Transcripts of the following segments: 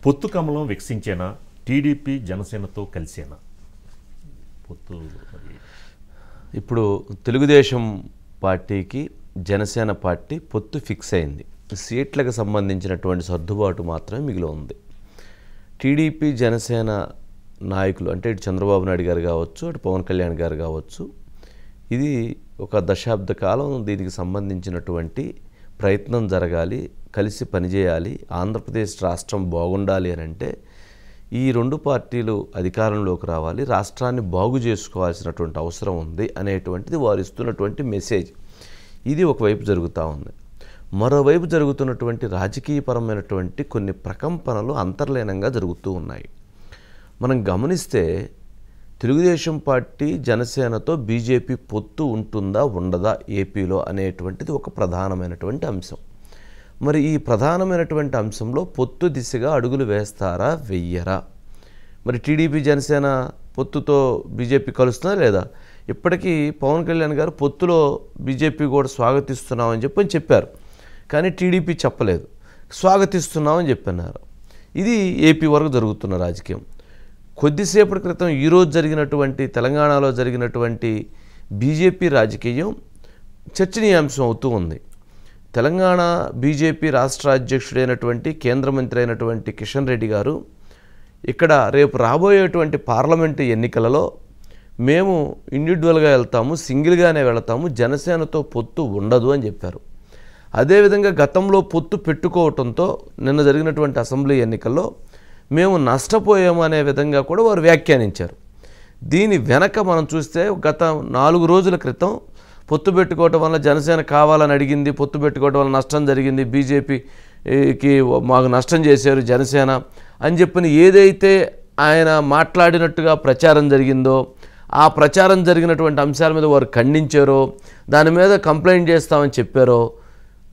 పొత్తు కమలం వికసించేనా? టీడీపీ జనసేనతో కలిసేనా పొత్తు? ఇప్పుడు తెలుగుదేశం పార్టీకి జనసేన పార్టీ పొత్తు ఫిక్స్ అయింది. సీట్లకు సంబంధించినటువంటి సర్దుబాటు మాత్రమే మిగిలి ఉంది. టీడీపీ జనసేన నాయకులు అంటే ఇటు చంద్రబాబు నాయుడు గారు కావచ్చు, అటు పవన్ కళ్యాణ్ గారు కావచ్చు, ఇది ఒక దశాబ్ద కాలం దీనికి సంబంధించినటువంటి ప్రయత్నం జరగాలి, కలిసి పనిచేయాలి, ఆంధ్రప్రదేశ్ రాష్ట్రం బాగుండాలి అని అంటే ఈ రెండు పార్టీలు అధికారంలోకి రావాలి, రాష్ట్రాన్ని బాగు చేసుకోవాల్సినటువంటి అవసరం ఉంది అనేటువంటిది వారు ఇస్తున్నటువంటి మెసేజ్. ఇది ఒకవైపు జరుగుతూ ఉంది. మరోవైపు జరుగుతున్నటువంటి రాజకీయపరమైనటువంటి కొన్ని ప్రకంపనలు అంతర్లీనంగా జరుగుతూ ఉన్నాయి. మనం గమనిస్తే తెలుగుదేశం పార్టీ జనసేనతో బీజేపీ పొత్తు ఉంటుందా ఉండదా ఏపీలో అనేటువంటిది ఒక ప్రధానమైనటువంటి అంశం. మరి ఈ ప్రధానమైనటువంటి అంశంలో పొత్తు దిశగా అడుగులు వేస్తారా వెయ్యరా? మరి టీడీపీ జనసేన పొత్తుతో బీజేపీ కలుస్తుందా లేదా? ఇప్పటికీ పవన్ కళ్యాణ్ గారు పొత్తులో బీజేపీ కూడా స్వాగతిస్తున్నామని చెప్పారు, కానీ టీడీపీ చెప్పలేదు, స్వాగతిస్తున్నామని చెప్పన్నారు. ఇది ఏపీ వరకు జరుగుతున్న రాజకీయం. కొద్దిసేపటి క్రితం ఈరోజు జరిగినటువంటి తెలంగాణలో జరిగినటువంటి బీజేపీ రాజకీయం చర్చనీయాంశం అవుతూ ఉంది. తెలంగాణ బీజేపీ రాష్ట్ర అధ్యక్షుడైనటువంటి కేంద్ర మంత్రి అయినటువంటి కిషన్ రెడ్డి గారు ఇక్కడ రేపు రాబోయేటువంటి పార్లమెంటు ఎన్నికలలో మేము ఇండివిజువల్గా వెళ్తాము, సింగిల్గానే వెళతాము, జనసేనతో పొత్తు ఉండదు అని చెప్పారు. అదేవిధంగా గతంలో పొత్తు పెట్టుకోవటంతో నిన్న జరిగినటువంటి అసెంబ్లీ ఎన్నికల్లో మేము నష్టపోయాము అనే విధంగా కూడా వారు వ్యాఖ్యానించారు. దీని వెనక మనం చూస్తే గత 4 రోజుల క్రితం పొత్తు పెట్టుకోవటం వల్ల జనసేన కావాలని అడిగింది, పొత్తు పెట్టుకోవటం వల్ల నష్టం జరిగింది, బీజేపీకి మాకు నష్టం చేశారు జనసేన అని చెప్పిన ఏదైతే ఆయన మాట్లాడినట్టుగా ప్రచారం జరిగిందో, ఆ ప్రచారం జరిగినటువంటి అంశాల మీద వారు ఖండించారో, దాని మీద కంప్లైంట్ చేస్తామని చెప్పారో,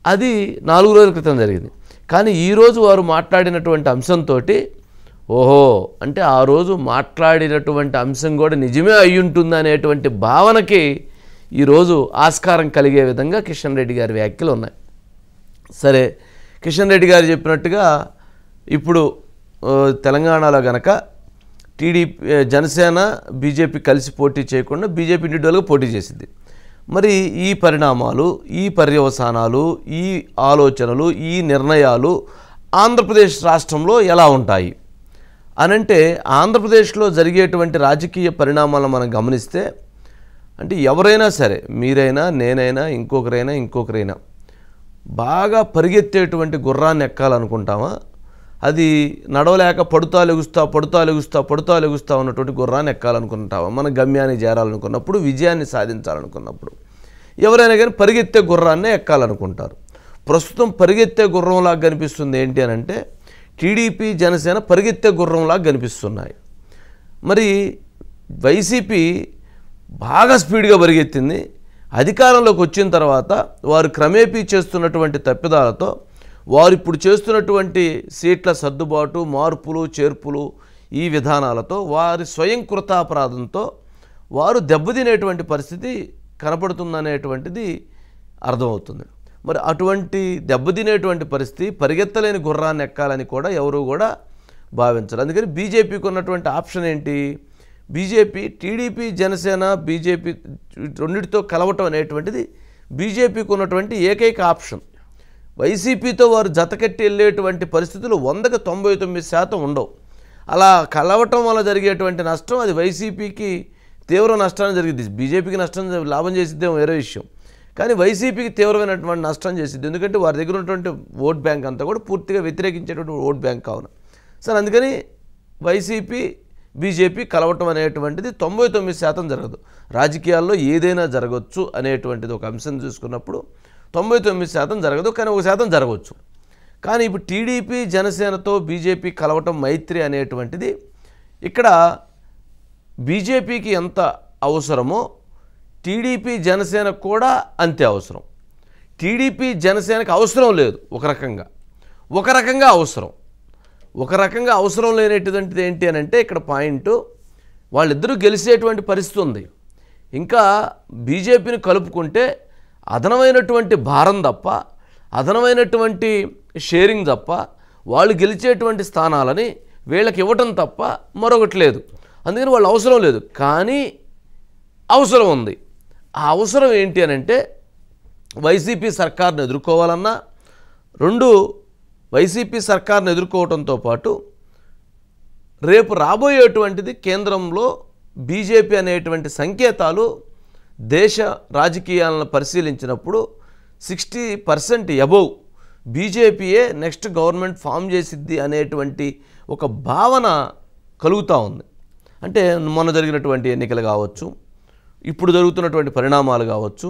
అది 4 రోజుల క్రితం జరిగింది. కానీ ఈరోజు వారు మాట్లాడినటువంటి అంశంతో ఓహో అంటే ఆ రోజు మాట్లాడినటువంటి అంశం కూడా నిజమే అయ్యుంటుంది అనేటువంటి భావనకి ఈరోజు ఆస్కారం కలిగే విధంగా కిషన్ రెడ్డి గారి వ్యాఖ్యలు ఉన్నాయి. సరే, కిషన్ రెడ్డి గారు చెప్పినట్టుగా ఇప్పుడు తెలంగాణలో గనక టీడీపీ జనసేన బీజేపీ కలిసి పోటీ చేయకుండా బీజేపీ ఇండివిజువల్గా పోటీ చేసింది. మరి ఈ పరిణామాలు, ఈ పర్యవసానాలు, ఈ ఆలోచనలు, ఈ నిర్ణయాలు ఆంధ్రప్రదేశ్ రాష్ట్రంలో ఎలా ఉంటాయి అనంటే, ఆంధ్రప్రదేశ్లో జరిగేటువంటి రాజకీయ పరిణామాలను మనం గమనిస్తే, అంటే ఎవరైనా సరే, మీరైనా నేనైనా ఇంకొకరైనా బాగా పరిగెత్తేటువంటి గుర్రాన్ని ఎక్కాలనుకుంటామా? అది నడవలేక పడుతా లెగుస్తా ఉన్నటువంటి గుర్రాన్ని ఎక్కాలనుకుంటామా? మన గమ్యాన్ని చేరాలనుకున్నప్పుడు, విజయాన్ని సాధించాలనుకున్నప్పుడు ఎవరైనా కానీ పరిగెత్తే గుర్రాన్నే ఎక్కాలనుకుంటారు. ప్రస్తుతం పరిగెత్తే గుర్రంలాగా కనిపిస్తుంది ఏంటి అని అంటే, టీడీపీ జనసేన పరిగెత్తే గుర్రంలాగా కనిపిస్తున్నాయి. మరి వైసీపీ బాగా స్పీడ్గా పరిగెత్తింది. అధికారంలోకి వచ్చిన తర్వాత వారు క్రమేపీ చేస్తున్నటువంటి తప్పిదాలతో, వారు ఇప్పుడు చేస్తున్నటువంటి సీట్ల సర్దుబాటు, మార్పులు, చేర్పులు, ఈ విధానాలతో, వారి స్వయంకృతాపరాధంతో వారు దెబ్బతినేటువంటి పరిస్థితి కనపడుతుందనేటువంటిది అర్థమవుతుంది. మరి అటువంటి దెబ్బతినేటువంటి పరిస్థితి, పరిగెత్తలేని గుర్రాన్ని ఎక్కాలని కూడా ఎవరు కూడా భావించరు. అందుకని బీజేపీకి ఉన్నటువంటి ఆప్షన్ ఏంటి? బీజేపీ, టీడీపీ జనసేన బీజేపీ రెండింటితో కలవటం అనేటువంటిది బీజేపీకి ఉన్నటువంటి ఏకైక ఆప్షన్. వైసీపీతో వారు జతకట్టి వెళ్ళేటువంటి పరిస్థితులు 100కి 99% ఉండవు. అలా కలవటం వల్ల జరిగేటువంటి నష్టం అది వైసీపీకి తీవ్ర నష్టాన్ని జరిగింది. బీజేపీకి లాభం చేసిద్దేమో వేరే విషయం, కానీ వైసీపీకి తీవ్రమైనటువంటి నష్టం చేసిద్ది. ఎందుకంటే వారి దగ్గర ఉన్నటువంటి ఓట్ బ్యాంక్ అంతా కూడా పూర్తిగా వ్యతిరేకించేటువంటి ఓట్ బ్యాంక్ కావున. సరే, అందుకని వైసీపీ బీజేపీ కలవటం అనేటువంటిది 99% జరగదు. రాజకీయాల్లో ఏదైనా జరగవచ్చు అనేటువంటిది ఒక అంశం చూసుకున్నప్పుడు 99% జరగదు, కానీ 1% జరగవచ్చు. కానీ ఇప్పుడు టీడీపీ జనసేనతో బీజేపీ కలవటం మైత్రి అనేటువంటిది ఇక్కడ బీజేపీకి ఎంత అవసరమో టీడీపీ జనసేన కూడా అంతే అవసరం. టీడీపీ జనసేనకు అవసరం లేదు, ఒక రకంగా అవసరం. ఒక రకంగా అవసరం లేనటువంటిది ఏంటి అని అంటే, ఇక్కడ పాయింట్ వాళ్ళిద్దరూ గెలిచేటువంటి పరిస్థితి ఉంది. ఇంకా బీజేపీని కలుపుకుంటే అదనమైనటువంటి భారం తప్ప, అదనమైనటువంటి షేరింగ్ తప్ప, వాళ్ళు గెలిచేటువంటి స్థానాలని వీళ్ళకి ఇవ్వటం తప్ప మరొకటి లేదు. అందుకని వాళ్ళు అవసరం లేదు. కానీ అవసరం ఉంది. ఆ అవసరం ఏంటి అని అంటే వైసీపీ సర్కార్ని ఎదుర్కోవాలన్నా, రెండు వైసీపీ సర్కార్ని ఎదుర్కోవడంతో పాటు రేపు రాబోయేటువంటిది కేంద్రంలో బీజేపీ అనేటువంటి సంకేతాలు దేశ రాజకీయాలను పరిశీలించినప్పుడు 60% అబోవ్ బీజేపీయే నెక్స్ట్ గవర్నమెంట్ ఫామ్ చేసిద్ది అనేటువంటి ఒక భావన కలుగుతూ ఉంది. అంటే మొన్న జరిగినటువంటి ఎన్నికలు కావచ్చు, ఇప్పుడు జరుగుతున్నటువంటి పరిణామాలు కావచ్చు,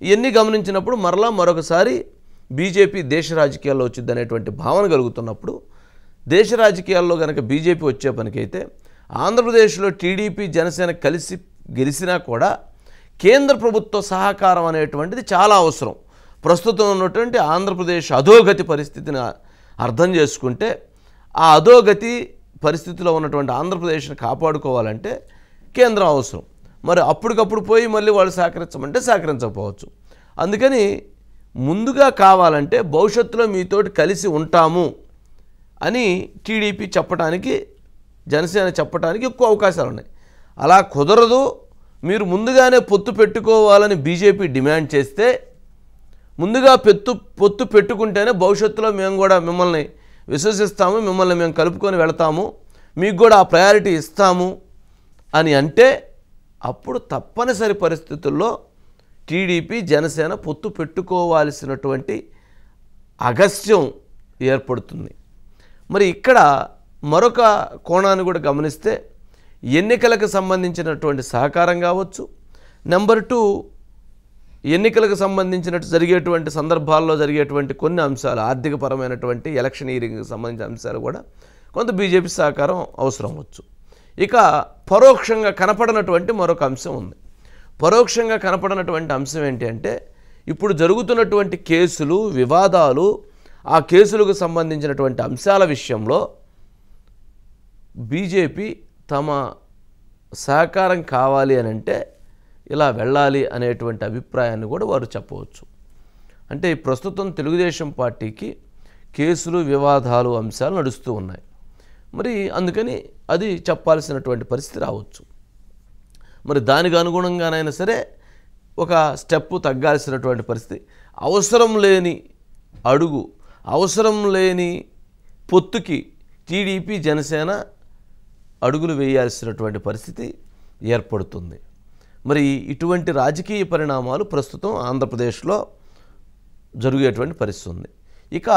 ఇవన్నీ గమనించినప్పుడు మరొకసారి బీజేపీ దేశ రాజకీయాల్లో వచ్చింది అనేటువంటి భావన కలుగుతున్నప్పుడు, దేశ రాజకీయాల్లో కనుక బీజేపీ వచ్చే పనికైతే ఆంధ్రప్రదేశ్లో టీడీపీ జనసేన కలిసి గెలిచినా కూడా కేంద్ర ప్రభుత్వ సహకారం అనేటువంటిది చాలా అవసరం. ప్రస్తుతం ఉన్నటువంటి ఆంధ్రప్రదేశ్ అధోగతి పరిస్థితిని అర్థం చేసుకుంటే, ఆ అధోగతి పరిస్థితిలో ఉన్నటువంటి ఆంధ్రప్రదేశ్ని కాపాడుకోవాలంటే కేంద్రం అవసరం. మరి అప్పటికప్పుడు పోయి మళ్ళీ వాళ్ళు సహకరించమంటే సహకరించకపోవచ్చు. అందుకని ముందుగా కావాలంటే భవిష్యత్తులో మీతోటి కలిసి ఉంటాము అని టీడీపీ చెప్పడానికి, జనసేన చెప్పడానికి ఎక్కువ అవకాశాలు ఉన్నాయి. అలా కుదరదు, మీరు ముందుగానే పొత్తు పెట్టుకోవాలని బీజేపీ డిమాండ్ చేస్తే, ముందుగా పొత్తు పెట్టుకుంటేనే భవిష్యత్తులో మేము కూడా మిమ్మల్ని విశ్వసిస్తాము, మిమ్మల్ని మేము కలుపుకొని వెళతాము, మీకు కూడా ఆ ప్రయారిటీ ఇస్తాము అని అంటే, అప్పుడు తప్పనిసరి పరిస్థితుల్లో టీడీపీ జనసేన పొత్తు పెట్టుకోవాల్సినటువంటి అగస్త్యం ఏర్పడుతుంది. మరి ఇక్కడ మరొక కోణాన్ని కూడా గమనిస్తే, ఎన్నికలకు సంబంధించినటువంటి సహకారం కావచ్చు, నెంబర్ 2 ఎన్నికలకు సంబంధించినట్టు జరిగేటువంటి సందర్భాల్లో జరిగేటువంటి కొన్ని అంశాలు, ఆర్థికపరమైనటువంటి ఎలక్షనీరింగ్కి సంబంధించిన అంశాలు కూడా కొంత బీజేపీ సహకారం అవసరం అవ్వచ్చు. ఇక పరోక్షంగా కనపడనటువంటి మరొక అంశం ఉంది. పరోక్షంగా కనపడనటువంటి అంశం ఏంటి అంటే, ఇప్పుడు జరుగుతున్నటువంటి కేసులు, వివాదాలు, ఆ కేసులకు సంబంధించినటువంటి అంశాల విషయంలో బీజేపీ తమ సహకారం కావాలి అని అంటే ఇలా వెళ్ళాలి అనేటువంటి అభిప్రాయాన్ని కూడా వారు చెప్పవచ్చు. అంటే ప్రస్తుతం తెలుగుదేశం పార్టీకి కేసులు, వివాదాలు, అంశాలు నడుస్తూ ఉన్నాయి. మరి అందుకని అది చెప్పాల్సినటువంటి పరిస్థితి రావచ్చు. మరి దానికి అనుగుణంగానైనా సరే ఒక స్టెప్ తగ్గాల్సినటువంటి పరిస్థితి, అవసరం లేని అడుగు, అవసరం లేని పొత్తుకి టీడీపీ జనసేన అడుగులు వేయాల్సినటువంటి పరిస్థితి ఏర్పడుతుంది. మరి ఇటువంటి రాజకీయ పరిణామాలు ప్రస్తుతం ఆంధ్రప్రదేశ్లో జరిగేటువంటి పరిస్థితి ఉంది. ఇక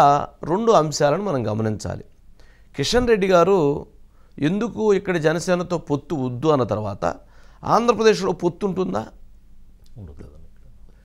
2 అంశాలను మనం గమనించాలి. కిషన్ రెడ్డి గారు ఎందుకు ఇక్కడ జనసేనతో పొత్తు వద్దు అన్న తర్వాత ఆంధ్రప్రదేశ్లో పొత్తు ఉంటుందా? ఉండదు.